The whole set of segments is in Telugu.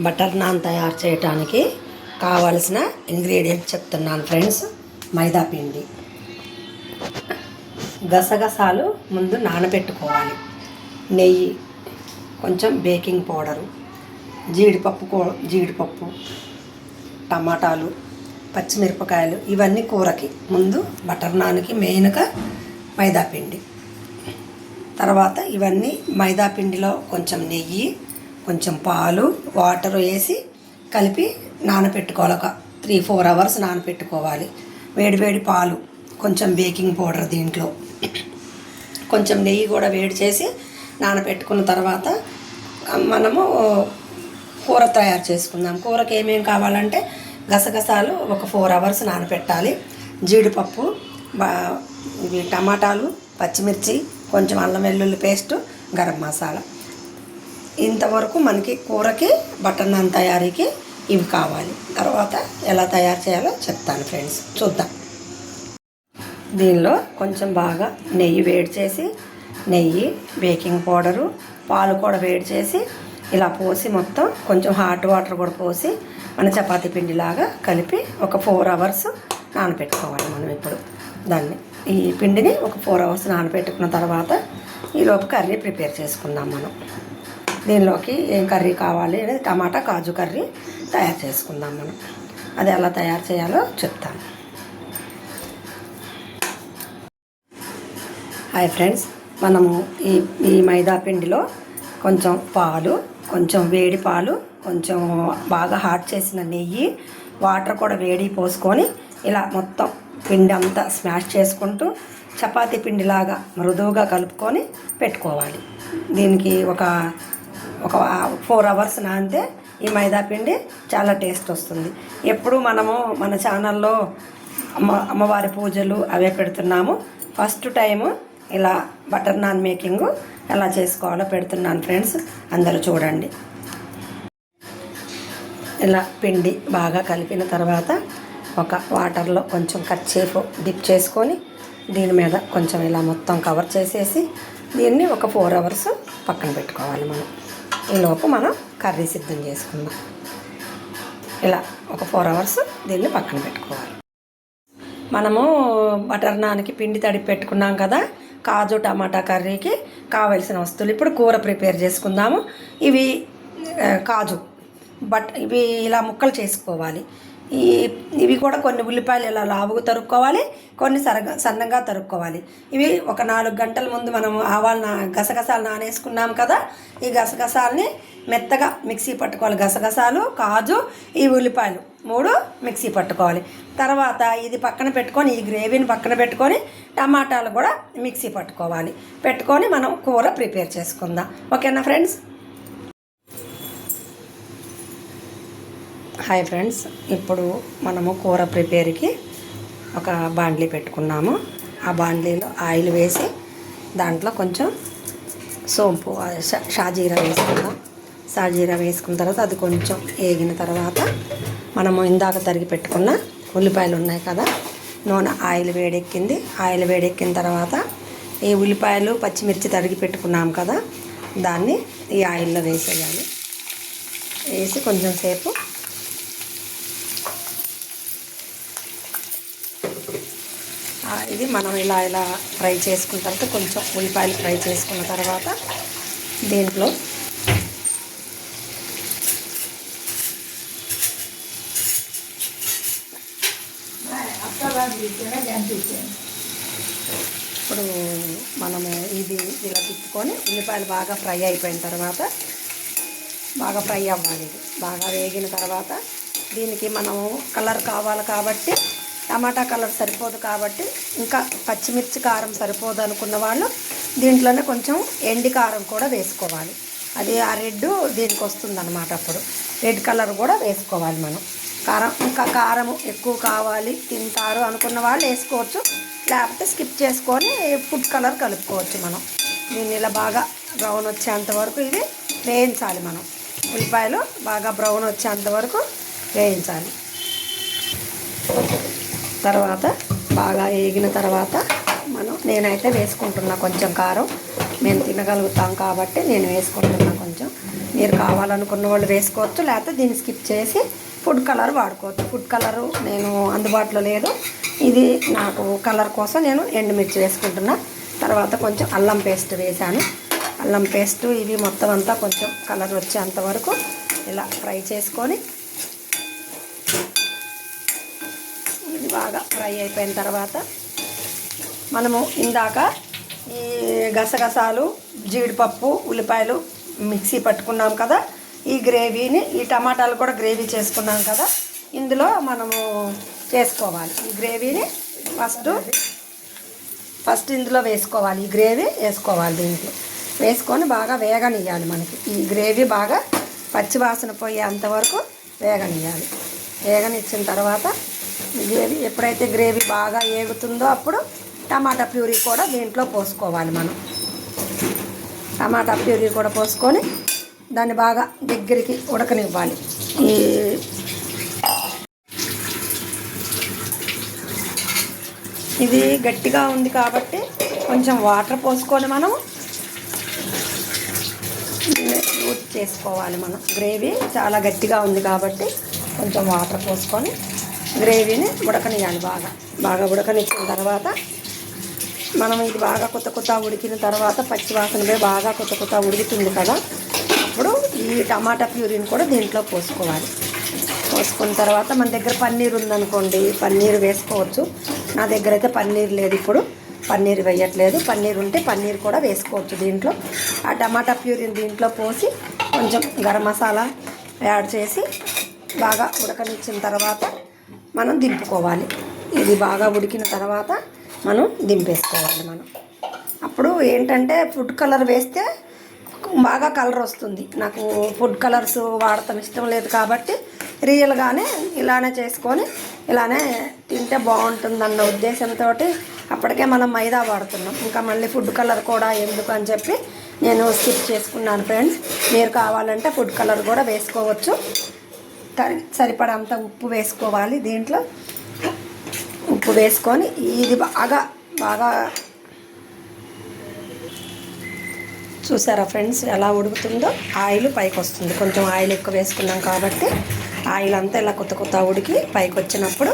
బటర్ నాన్ తయారు చేయడానికి కావలసిన ఇంగ్రీడియంట్స్ చెప్తున్నాను ఫ్రెండ్స్. మైదా పిండి, గసగసాలు ముందు నానబెట్టుకోవాలి, నెయ్యి, కొంచెం బేకింగ్ పౌడరు, జీడిపప్పు, టమాటాలు, పచ్చిమిరపకాయలు, ఇవన్నీ కూరకి. ముందు బటర్ నాన్కి మెయిన్గా మైదా పిండి. తర్వాత ఇవన్నీ మైదా పిండిలో కొంచెం నెయ్యి, కొంచెం పాలు, వాటర్ వేసి కలిపి నానబెట్టుకోవాలి. ఒక 3-4 అవర్స్ నానబెట్టుకోవాలి. వేడి పాలు, కొంచెం బేకింగ్ పౌడర్, దీంట్లో కొంచెం నెయ్యి కూడా వేడి చేసి నానబెట్టుకున్న తర్వాత మనము కూర తయారు చేసుకుందాం. కూరకి ఏమేమి కావాలంటే గసగసాలు ఒక 4 అవర్స్ నానబెట్టాలి, జీడిపప్పు, ఇవి టమాటాలు, పచ్చిమిర్చి, కొంచెం అల్లం వెల్లుల్లి పేస్టు, గరం మసాలా. ఇంతవరకు మనకి కూరకి బటర్ నాన్ తయారీకి ఇవి కావాలి. తర్వాత ఎలా తయారు చేయాలో చెప్తాను ఫ్రెండ్స్, చూద్దాం. దీనిలో కొంచెం బాగా నెయ్యి వేడి చేసి, నెయ్యి, బేకింగ్ పౌడరు, పాలు కూడా వేడి చేసి ఇలా పోసి, మొత్తం కొంచెం హాట్ వాటర్ కూడా పోసి మన చపాతీ పిండిలాగా కలిపి ఒక 4 అవర్స్ నానబెట్టుకోవాలి. మనం ఇప్పుడు ఈ పిండిని ఒక 4 అవర్స్ నానబెట్టుకున్న తర్వాత ఈలోపు కర్రీ ప్రిపేర్ చేసుకుందాం మనం. దీనిలోకి ఏం కర్రీ కావాలి అనేది టమాటా కాజు కర్రీ తయారు చేసుకుందాం మనం. అది ఎలా తయారు చేయాలో చెప్తాను. హాయ్ ఫ్రెండ్స్, మనము ఈ మైదా పిండిలో కొంచెం పాలు, కొంచెం వేడి పాలు, కొంచెం బాగా హాట్ చేసిన నెయ్యి, వాటర్ కూడా వేడి పోసుకొని ఇలా మొత్తం పిండి అంతా స్మాష్ చేసుకుంటూ చపాతీ పిండిలాగా మృదువుగా కలుపుకొని పెట్టుకోవాలి. దీనికి ఒక 4 అవర్స్ నానితే ఈ మైదా పిండి చాలా టేస్ట్ వస్తుంది. ఎప్పుడు మనము మన ఛానల్లో అమ్మవారి పూజలు అవే పెడుతున్నాము. ఫస్ట్ టైము ఇలా బటర్ నాన్ మేకింగ్ ఎలా చేసుకోవాలో పెడుతున్నాను ఫ్రెండ్స్, అందరూ చూడండి. ఇలా పిండి బాగా కలిపిన తర్వాత ఒక వాటర్లో కొంచెం కర్చీఫ్ డిప్ చేసుకొని దీని మీద కొంచెం ఇలా మొత్తం కవర్ చేసేసి దీన్ని ఒక 4 అవర్స్ పక్కన పెట్టుకోవాలి మనం. ఈలోపు మనం కర్రీ సిద్ధం చేసుకుందాం. ఇలా ఒక 4 అవర్స్ దీన్ని పక్కన పెట్టుకోవాలి. మనము బటర్ నాన్కి పిండి తడిపి పెట్టుకున్నాం కదా, కాజు టమాటా కర్రీకి కావలసిన వస్తువులు ఇప్పుడు కూర ప్రిపేర్ చేసుకుందాము. ఇవి కాజు, ఇవి ఇలా ముక్కలు చేసుకోవాలి. ఇవి కూడా కొన్ని ఉల్లిపాయలు ఇలా లావుగా తరుక్కోవాలి, కొన్ని సన్నగా తరుక్కోవాలి. ఇవి ఒక 4 గంటల ముందు మనము గసగసాలు నానేసుకున్నాం కదా, ఈ గసగసాలని మెత్తగా మిక్సీ పట్టుకోవాలి. గసగసాలు, కాజు, ఈ ఉల్లిపాయలు 3 మిక్సీ పట్టుకోవాలి. తర్వాత ఇది పక్కన పెట్టుకొని, ఈ గ్రేవీని పక్కన పెట్టుకొని టమాటాలు కూడా మిక్సీ పెట్టుకొని మనం కూర ప్రిపేర్ చేసుకుందాం. ఓకేనా ఫ్రెండ్స్? హాయ్ ఫ్రెండ్స్, ఇప్పుడు మనము కూర ప్రిపేర్కి ఒక బాండ్లీ పెట్టుకున్నాము. ఆ బాండ్లీలో ఆయిల్ వేసి దాంట్లో కొంచెం సోంపు, షాజీరా వేసుకుందాం. షాజీరా వేసుకున్న తర్వాత అది కొంచెం వేగిన తర్వాత మనము ఇందాక తరిగి పెట్టుకున్న ఉల్లిపాయలు ఉన్నాయి కదా, ఆయిల్ వేడెక్కిన తర్వాత ఈ ఉల్లిపాయలు, పచ్చిమిర్చి తరిగి పెట్టుకున్నాం కదా, దాన్ని ఈ ఆయిల్లో వేసేయాలి. వేసి కొంచెం సేపు ఇది మనం ఇలా ఫ్రై చేసుకున్న తర్వాత కొంచెం ఉల్లిపాయలు ఫ్రై చేసుకున్న తర్వాత దీంట్లో ఇప్పుడు మనము ఇది ఇలా తిప్పుకొని ఉల్లిపాయలు బాగా ఫ్రై అయిపోయిన తర్వాత, బాగా ఫ్రై అవ్వాలి. ఇది బాగా వేగిన తర్వాత దీనికి మనము కలర్ కావాలి కాబట్టి, టమాటా కలర్ సరిపోదు కాబట్టి, ఇంకా పచ్చిమిర్చి కారం సరిపోదు అనుకున్న వాళ్ళు దీంట్లోనే కొంచెం ఎండి కారం కూడా వేసుకోవాలి. అది ఆ రెడ్ దీనికి వస్తుంది అన్నమాట. అప్పుడు రెడ్ కలర్ కూడా వేసుకోవాలి మనం. ఇంకా కారం ఎక్కువ కావాలి తింటారు అనుకున్న వాళ్ళు వేసుకోవచ్చు, లేకపోతే స్కిప్ చేసుకొని ఫుడ్ కలర్ కలుపుకోవచ్చు. మనం దీన్ని ఇలా బాగా బ్రౌన్ వచ్చేంత వరకు ఇది వేయించాలి. మనం ఉల్లిపాయలు బాగా బ్రౌన్ వచ్చేంత వరకు వేయించాలి. తర్వాత బాగా వేగిన తర్వాత నేనైతే వేసుకుంటున్నా కొంచెం కారం. మేము తినగలుగుతాం కాబట్టి నేను వేసుకుంటున్నా కొంచెం. మీరు కావాలనుకున్న వాళ్ళు వేసుకోవచ్చు, లేకపోతే దీన్ని స్కిప్ చేసి ఫుడ్ కలర్ వాడుకోవచ్చు. ఫుడ్ కలరు నేను అందుబాటులో లేదు, ఇది నాకు కలర్ కోసం నేను ఎండుమిర్చి వేసుకుంటున్నా. తర్వాత కొంచెం అల్లం పేస్ట్ వేసాను. అల్లం పేస్ట్ ఇది మొత్తం అంతా కొంచెం కలర్ వచ్చేంత వరకు ఇలా ఫ్రై చేసుకొని, ఇది బాగా ఫ్రై అయిపోయిన తర్వాత మనము ఇందాక ఈ గసగసాలు, జీడిపప్పు, ఉల్లిపాయలు మిక్సీ పట్టుకున్నాం కదా, ఈ గ్రేవీని, ఈ టమాటాలు కూడా గ్రేవీ చేసుకున్నాం కదా, ఇందులో మనము చేసుకోవాలి. ఈ గ్రేవీని ఫస్ట్ ఇందులో వేసుకోవాలి. ఈ గ్రేవీ వేసుకోవాలి. దీంట్లో వేసుకొని బాగా వేగనియ్యాలి. మనకి ఈ గ్రేవీ బాగా పచ్చివాసన పోయేంత వరకు వేగనియ్యాలి. వేగనిచ్చిన తర్వాత గ్రేవీ ఎప్పుడైతే గ్రేవీ బాగా ఏగుతుందో అప్పుడు టమాటా ప్యూరీ కూడా దీంట్లో పోసుకోవాలి. మనం టమాటా ప్యూరీ కూడా పోసుకొని దాన్ని బాగా దగ్గరికి ఉడకనివ్వాలి. ఇది గట్టిగా ఉంది కాబట్టి కొంచెం వాటర్ పోసుకొని మనం యూజ్ చేసుకోవాలి. మనం గ్రేవీ చాలా గట్టిగా ఉంది కాబట్టి కొంచెం వాటర్ పోసుకొని గ్రేవీని ఉడకనియాలి. బాగా ఉడకనిచ్చిన తర్వాత మనం ఇది బాగా కొత్త ఉడికిన తర్వాత పచ్చివాసన పోయి బాగా కొత్త ఉడుకుతుంది కదా, అప్పుడు ఈ టమాటా ప్యూరీని కూడా దీంట్లో పోసుకోవాలి. పోసుకున్న తర్వాత మన దగ్గర పన్నీర్ ఉందనుకోండి, పన్నీర్ వేసుకోవచ్చు. నా దగ్గర అయితే పన్నీర్ లేదు, ఇప్పుడు పన్నీర్ వేయట్లేదు. పన్నీర్ ఉంటే పన్నీర్ కూడా వేసుకోవచ్చు దీంట్లో. ఆ టమాటా ప్యూరీని దీంట్లో పోసి కొంచెం గరం మసాలా యాడ్ చేసి బాగా ఉడకనిచ్చిన తర్వాత మనం దింపుకోవాలి. ఇది బాగా ఉడికిన తర్వాత మనం దింపేసుకోవాలి. మనం అప్పుడు ఏంటంటే ఫుడ్ కలర్ వేస్తే బాగా కలర్ వస్తుంది. నాకు ఫుడ్ కలర్స్ వాడటం ఇష్టం లేదు కాబట్టి రియల్గానే ఇలానే చేసుకొని ఇలానే తింటే బాగుంటుందన్న ఉద్దేశంతో అప్పటికే మనం మైదా వాడుతున్నాం, ఇంకా మళ్ళీ ఫుడ్ కలర్ కూడా ఎందుకు అని చెప్పి నేను స్కిప్ చేసుకున్నాను ఫ్రెండ్స్. మీరు కావాలంటే ఫుడ్ కలర్ కూడా వేసుకోవచ్చు. సరిపడంత ఉప్పు వేసుకోవాలి. దీంట్లో ఉప్పు వేసుకొని ఇది బాగా చూసారా ఫ్రెండ్స్ ఎలా ఉడుకుతుందో. ఆయిల్ పైకి వస్తుంది. కొంచెం ఆయిల్ ఎక్కువ వేసుకున్నాం కాబట్టి ఆయిల్ అంతా ఇలా కొత్త ఉడికి పైకి వచ్చినప్పుడు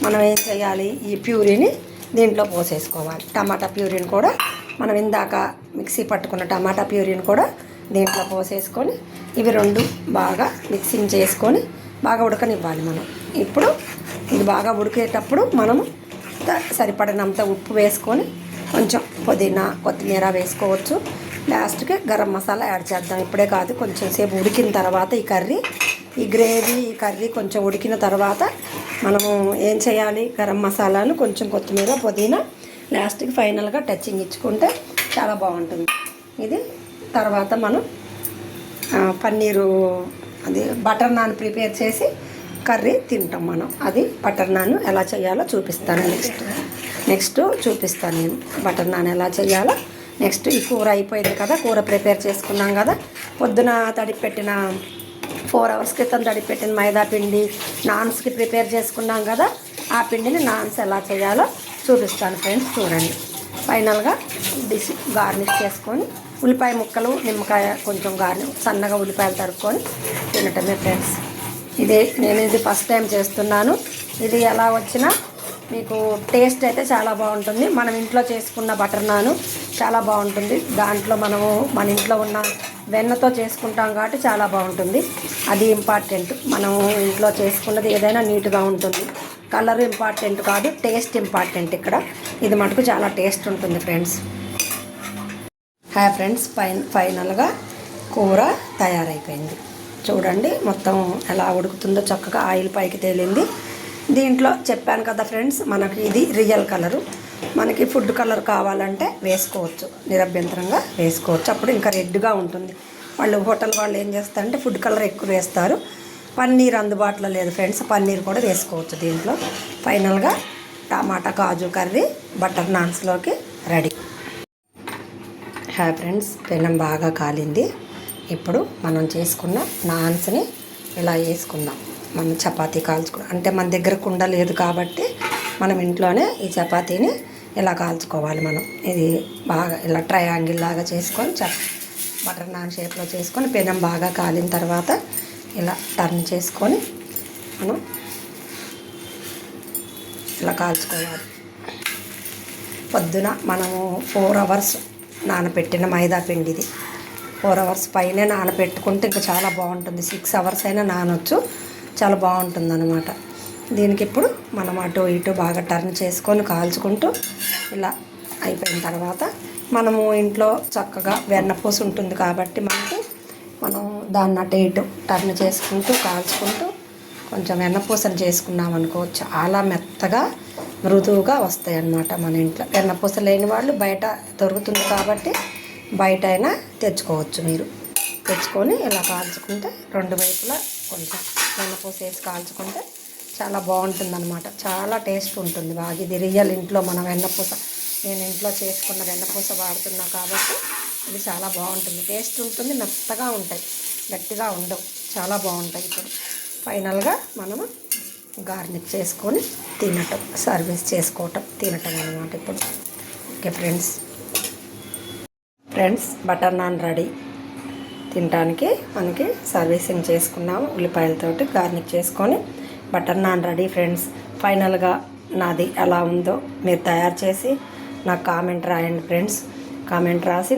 మనం ఏం చేయాలి, ఈ ప్యూరీని దీంట్లో పోసేసుకోవాలి. టమాటా ప్యూరీని కూడా మనం ఇందాక మిక్సీ పట్టుకున్న టమాటా ప్యూరీని కూడా దీంట్లో పోసేసుకొని ఇవి రెండు బాగా మిక్సింగ్ చేసుకొని బాగా ఉడకనివ్వాలి. మనం ఇప్పుడు ఇది బాగా ఉడికేటప్పుడు మనము సరిపడినంత ఉప్పు వేసుకొని కొంచెం పుదీనా, కొత్తిమీర వేసుకోవచ్చు. లాస్ట్కి గరం మసాలా యాడ్ చేద్దాం. ఇప్పుడే కాదు, కొంచెం సేపు ఉడికిన తర్వాత ఈ కర్రీ కొంచెం ఉడికిన తర్వాత మనము ఏం చేయాలి, గరం మసాలాను, కొంచెం కొత్తిమీర, పుదీనా లాస్ట్కి ఫైనల్గా టచింగ్ ఇచ్చుకుంటే చాలా బాగుంటుంది. ఇది తర్వాత మనం పన్నీరు అది బటర్ నాన్ ప్రిపేర్ చేసి కర్రీ తింటాం మనం. అది బటర్ నాన్ ఎలా చేయాలో చూపిస్తాను నెక్స్ట్ చూపిస్తాను నేను బటర్ నాన్ ఎలా చేయాలో. నెక్స్ట్ ఈ కూర అయిపోయింది కదా, కూర ప్రిపేర్ చేసుకున్నాం కదా, పొద్దున తడిపెట్టిన 4 hours క్రితం తడిపెట్టిన మైదా పిండి నాన్స్కి ప్రిపేర్ చేసుకున్నాం కదా, ఆ పిండిని నాన్స్ ఎలా చేయాలో చూపిస్తాను ఫ్రెండ్స్. చూడండి. ఫైనల్గా డిష్ గార్నిష్ చేసుకొని ఉల్లిపాయ ముక్కలు, నిమ్మకాయ కొంచెం సన్నగా ఉల్లిపాయలు తరుక్కొని తినటమే ఫ్రెండ్స్. నేను ఇది ఫస్ట్ టైం చేస్తున్నాను. ఇది ఎలా వచ్చినా మీకు టేస్ట్ అయితే చాలా బాగుంటుంది. మనం ఇంట్లో చేసుకున్న బటర్ నాను చాలా బాగుంటుంది. దాంట్లో మనము మన ఇంట్లో ఉన్న వెన్నతో చేసుకుంటాం కాబట్టి చాలా బాగుంటుంది. అది ఇంపార్టెంట్. మనము ఇంట్లో చేసుకున్నది ఏదైనా నీట్గా ఉంటుంది. కలర్ ఇంపార్టెంట్ కాదు, టేస్ట్ ఇంపార్టెంట్. ఇక్కడ ఇది మటుకు చాలా టేస్ట్ ఉంటుంది ఫ్రెండ్స్. హాయ్ ఫ్రెండ్స్, ఫైనల్గా కూర తయారైపోయింది. చూడండి మొత్తం ఎలా ఉడుకుతుందో, చక్కగా ఆయిల్ పైకి తేలింది. దీంట్లో చెప్పాను కదా ఫ్రెండ్స్, మనకి ఇది రియల్ కలరు. మనకి ఫుడ్ కలర్ కావాలంటే వేసుకోవచ్చు, నిరభ్యంతరంగా వేసుకోవచ్చు. అప్పుడు ఇంకా రెడ్గా ఉంటుంది. హోటల్ వాళ్ళు ఏం చేస్తారంటే ఫుడ్ కలర్ ఎక్కువ వేస్తారు. పన్నీర్ అందుబాటులో లేదు ఫ్రెండ్స్, పన్నీర్ కూడా వేసుకోవచ్చు దీంట్లో. ఫైనల్గా టమాటా కాజు కర్రీ బటర్ నాన్స్లోకి రెడీ. హాయ్ ఫ్రెండ్స్, పెనం బాగా కాలింది. ఇప్పుడు మనం చేసుకున్న నాన్స్ని ఇలా వేసుకుందాం. మనం చపాతీ కాల్చుకున్నాం అంటే మన దగ్గర కుండ లేదు కాబట్టి మనం ఇంట్లోనే ఈ చపాతీని ఇలా కాల్చుకోవాలి మనం. ఇది బాగా ఇలా ట్రయాంగిల్ లాగా చేసుకొని బటర్ నాన్ షేప్లో చేసుకొని పెనం బాగా కాలిన తర్వాత ఇలా టర్న్ చేసుకొని మనం ఇలా కాల్చుకోవాలి. పొద్దున మనము 4 అవర్స్ నానబెట్టిన మైదా పిండి ఇది. 4 అవర్స్ పైనే నానబెట్టుకుంటే ఇంకా చాలా బాగుంటుంది. 6 అవర్స్ అయినా నానొచ్చు, చాలా బాగుంటుంది అనమాట. దీనికి ఇప్పుడు మనం అటు ఇటు బాగా టర్న్ చేసుకొని కాల్చుకుంటూ ఇలా అయిపోయిన తర్వాత మనము ఇంట్లో చక్కగా వెన్నపూస ఉంటుంది కాబట్టి మనం దాన్ని అటు ఇటు టర్న్ చేసుకుంటూ కాల్చుకుంటూ కొంచెం వెన్నపూసలు చేసుకున్నాం అనుకో, చాలా మెత్తగా మృదువుగా వస్తాయి అన్నమాట. మన ఇంట్లో వెన్నపూస లేని వాళ్ళు బయట దొరుకుతుంది కాబట్టి బయట అయినా తెచ్చుకోవచ్చు. మీరు తెచ్చుకొని ఇలా కాల్చుకుంటే 2 వైపులా కొంచెం వెన్నపూస వేసి కాల్చుకుంటే చాలా బాగుంటుంది అనమాట. చాలా టేస్ట్ ఉంటుంది బాగా. ఇది రియల్ ఇంట్లో మన వెన్నపూస, నేను ఇంట్లో చేసుకున్న వెన్నపూస వాడుతున్నా కాబట్టి ఇది చాలా బాగుంటుంది. టేస్ట్ ఉంటుంది, మెత్తగా ఉంటాయి, గట్టిగా ఉండవు, చాలా బాగుంటాయి. ఇప్పుడు ఫైనల్గా మనము గార్నిష్ చేసుకొని తినటం, సర్వీస్ చేసుకోవటం, తినటం అన్నమాట. ఇప్పుడు okay friends butter non ready. తినడానికి మనకి సర్వీసింగ్ చేసుకున్నాము. ఉల్లిపాయలతోటి గార్నిష్ చేసుకొని బటర్ నాన్ రెడీ ఫ్రెండ్స్. ఫైనల్గా నాది ఎలా ఉందో మీరు తయారు చేసి నాకు కామెంట్ రాయండి ఫ్రెండ్స్. కామెంట్ రాసి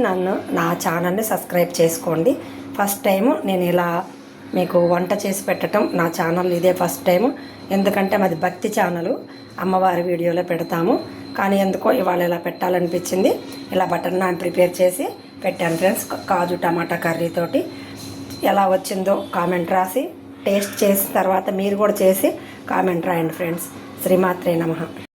నా ఛానల్ని సబ్స్క్రైబ్ చేసుకోండి. ఫస్ట్ టైము నేను ఇలా మీకు వంట చేసి పెట్టడం నా ఛానల్ ఇదే ఫస్ట్ టైము. ఎందుకంటే మాది భక్తి ఛానలు, అమ్మవారి వీడియోలో పెడతాము. కానీ ఎందుకో ఇవాళ ఇలా పెట్టాలనిపించింది. ఇలా బటర్ నాన్ ప్రిపేర్ చేసి పెట్టాను ఫ్రెండ్స్, కాజు టమాటా కర్రీతోటి. ఎలా వచ్చిందో కామెంట్ రాసి టేస్ట్ చేసిన తర్వాత మీరు కూడా చేసి కామెంట్ రాయండి ఫ్రెండ్స్. శ్రీమాత్రే నమః.